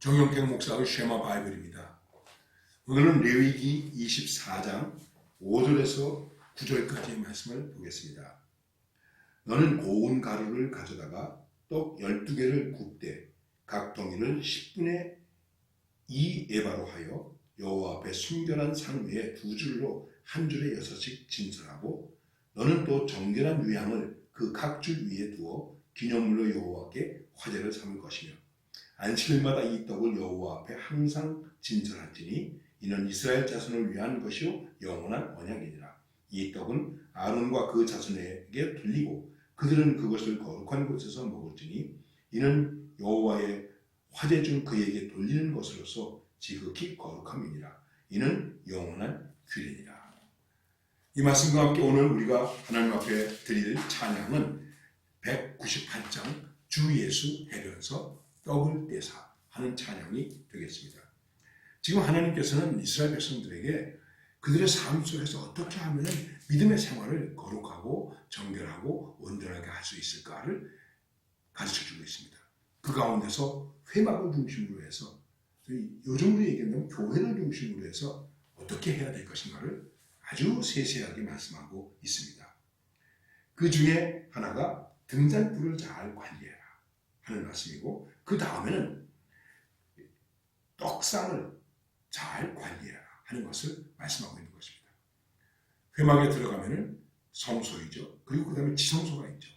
정영택 목사의 쉐마 바이블입니다. 오늘은 레위기 24장 5절에서 9절까지의 말씀을 보겠습니다. 너는 고운 가루를 가져다가 떡 12개를 굽되 각 덩이를 10분의 2 에바로 하여 여호와 앞에 순결한 상 위에 두 줄로 한 줄에 6씩 진설하고 너는 또 정결한 유향을 그 각 줄 위에 두어 기념물로 여호와께 화제를 삼을 것이며 안식일마다 이 떡을 여호와 앞에 항상 진설할지니 이는 이스라엘 자손을 위한 것이요 영원한 언약이니라. 이 떡은 아론과 그 자손에게 돌리고 그들은 그것을 거룩한 곳에서 먹을지니 이는 여호와의 화제 중 그에게 돌리는 것으로서 지극히 거룩함이니라. 이는 영원한 규례니라. 이 말씀과 함께 오늘 우리가 하나님 앞에 드릴 찬양은 198장 주 예수 해변서 떡을 떼사 하는 찬양이 되겠습니다. 지금 하나님께서는 이스라엘 백성들에게 그들의 삶 속에서 어떻게 하면 믿음의 생활을 거룩하고 정결하고 온전하게 할 수 있을까를 가르쳐주고 있습니다. 그 가운데서 회막을 중심으로 해서 요즘으로 얘기한다면 교회를 중심으로 해서 어떻게 해야 될 것인가를 아주 세세하게 말씀하고 있습니다. 그 중에 하나가 등잔불을 잘 관리해라 하는 말씀이고 그 다음에는 떡상을 잘 관리해라 하는 것을 말씀하고 있는 것입니다. 회막에 들어가면은 성소이죠. 그리고 그 다음에 지성소가 있죠.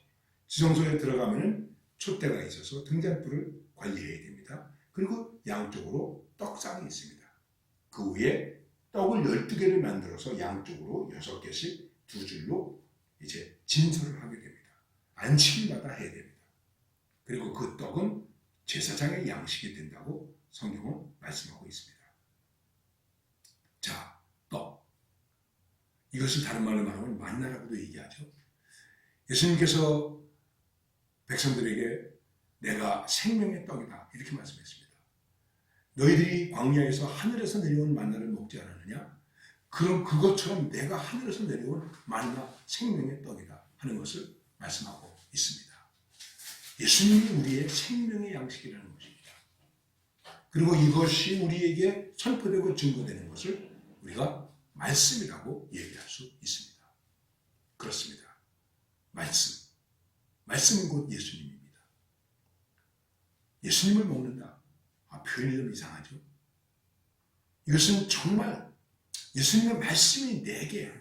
지성소에 들어가면은 촛대가 있어서 등잔불을 관리해야 됩니다. 그리고 양쪽으로 떡상이 있습니다. 그 위에 떡을 12개를 만들어서 양쪽으로 6개씩 두 줄로 이제 진설을 하게 됩니다. 안식일마다 해야 됩니다. 그리고 그 떡은 제사장의 양식이 된다고 성경은 말씀하고 있습니다. 자, 떡. 이것을 다른 말로 말하면 만나라고도 얘기하죠. 예수님께서 백성들에게 내가 생명의 떡이다 이렇게 말씀했습니다. 너희들이 광야에서 하늘에서 내려온 만나를 먹지 않았느냐? 그럼 그것처럼 내가 하늘에서 내려온 만나 생명의 떡이다 하는 것을 말씀하고 있습니다. 예수님이 우리의 생명의 양식이라는 것입니다. 그리고 이것이 우리에게 선포되고 증거되는 것을 우리가 말씀이라고 얘기할 수 있습니다. 그렇습니다. 말씀은 곧 예수님입니다. 예수님을 먹는다. 표현이 좀 이상하죠. 이것은 정말 예수님의 말씀이 내게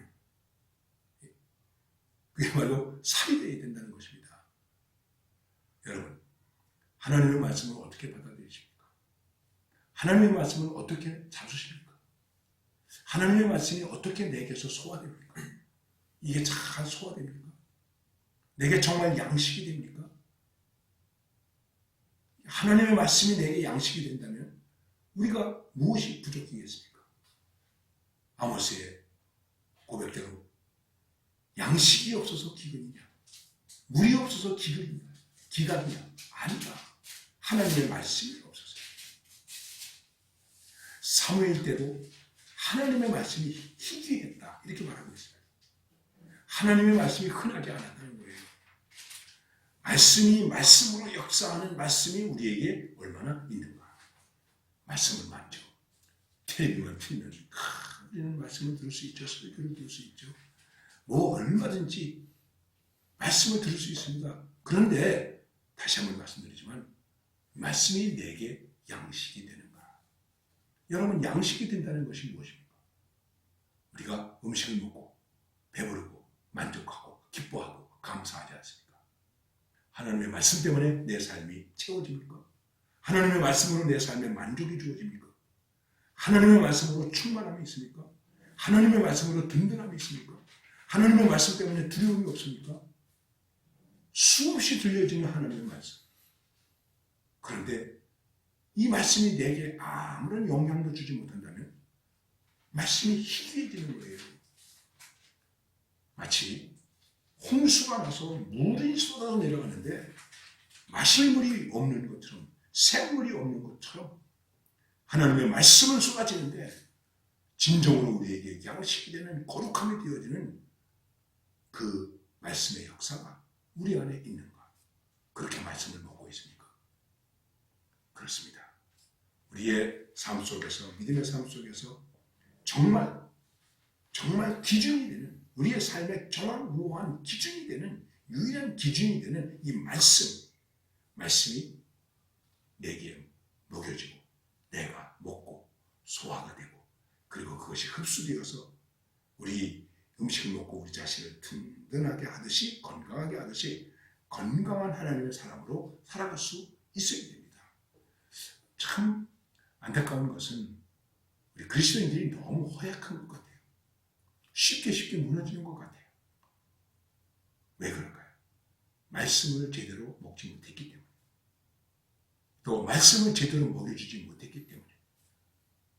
그야말로 살이 되어야 된다는 것입니다. 여러분, 하나님의 말씀을 어떻게 받아들이십니까? 하나님의 말씀을 어떻게 잡수십니까? 하나님의 말씀이 어떻게 내게서 소화됩니까? 이게 잘 소화됩니까? 내게 정말 양식이 됩니까? 하나님의 말씀이 내게 양식이 된다면 우리가 무엇이 부족하겠습니까? 아모스의 고백대로 양식이 없어서 기근이냐? 물이 없어서 기각이냐? 아니다. 하나님의 말씀이 없어서. 사무엘 때도 하나님의 말씀이 희귀했다 이렇게 말하고 있어요. 하나님의 말씀이 흔하지 않았다는 거예요. 말씀이 말씀으로 역사하는 말씀이 우리에게 얼마나 있는가. 말씀을 만져. 텔레비만 틀면 이런 말씀을 들을 수 있죠. 설교를 들을 수 있죠. 뭐 얼마든지 말씀을 들을 수 있습니다. 그런데 다시 한번 말씀드리지만 말씀이 내게 양식이 되는가. 여러분, 양식이 된다는 것이 무엇입니까? 우리가 음식을 먹고 배부르고 만족하고 기뻐하고 감사하지 않습니까? 하나님의 말씀 때문에 내 삶이 채워집니까? 하나님의 말씀으로 내 삶에 만족이 주어집니까? 하나님의 말씀으로 충만함이 있습니까? 하나님의 말씀으로 든든함이 있습니까? 하나님의 말씀 때문에 두려움이 없습니까? 수없이 들려지는 하나님의 말씀. 그런데 이 말씀이 내게 아무런 영향도 주지 못한다면 말씀이 희귀해지는 거예요. 마치 홍수가 나서 물이 쏟아져 내려가는데 마실 물이 없는 것처럼 샘물이 없는 것처럼 하나님의 말씀은 쏟아지는데 진정으로 우리에게 양식이 되는 거룩함이 되어지는 그 말씀의 역사가 우리 안에 있는가? 그렇게 말씀을 먹고 있습니까? 그렇습니다. 우리의 삶 속에서, 믿음의 삶 속에서 정말 기준이 되는, 우리의 삶의 정확무한 기준이 되는, 유일한 기준이 되는 이 말씀이 내게 먹여지고 내가 먹고 소화가 되고, 그리고 그것이 흡수되어서 우리 음식을 먹고 우리 자신을 든든하게 하듯이, 건강하게 하듯이 건강한 하나님의 사람으로 살아갈 수 있어야 됩니다. 참 안타까운 것은 우리 그리스도인들이 너무 허약한 것 같아요. 쉽게 무너지는 것 같아요. 왜 그럴까요? 말씀을 제대로 먹지 못했기 때문에, 또 말씀을 제대로 먹여주지 못했기 때문에.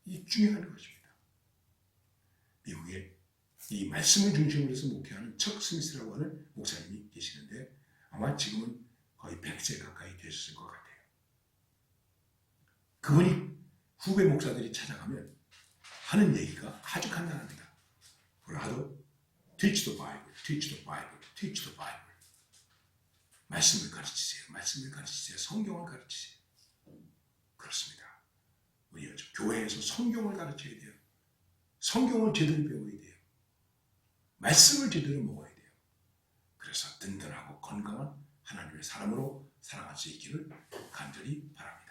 이 중요한 것입니다. 미국에 이 말씀을 중심으로 해서 목회하는 척 스미스라고 하는 목사님이 계시는데, 아마 지금은 거의 100세 가까이 되셨을 것 같아요. 그분이 후배 목사들이 찾아가면 하는 얘기가 아주 간단합니다. 브라더, teach the Bible, teach the Bible, teach the Bible. 말씀을 가르치세요. 말씀을 가르치세요. 성경을 가르치세요. 그렇습니다. 우리 교회에서 성경을 가르쳐야 돼요. 성경을 제대로 배워야 돼요. 말씀을 제대로 먹어야 돼요. 그래서 든든하고 건강한 하나님의 사람으로 살아갈 수 있기를 간절히 바랍니다.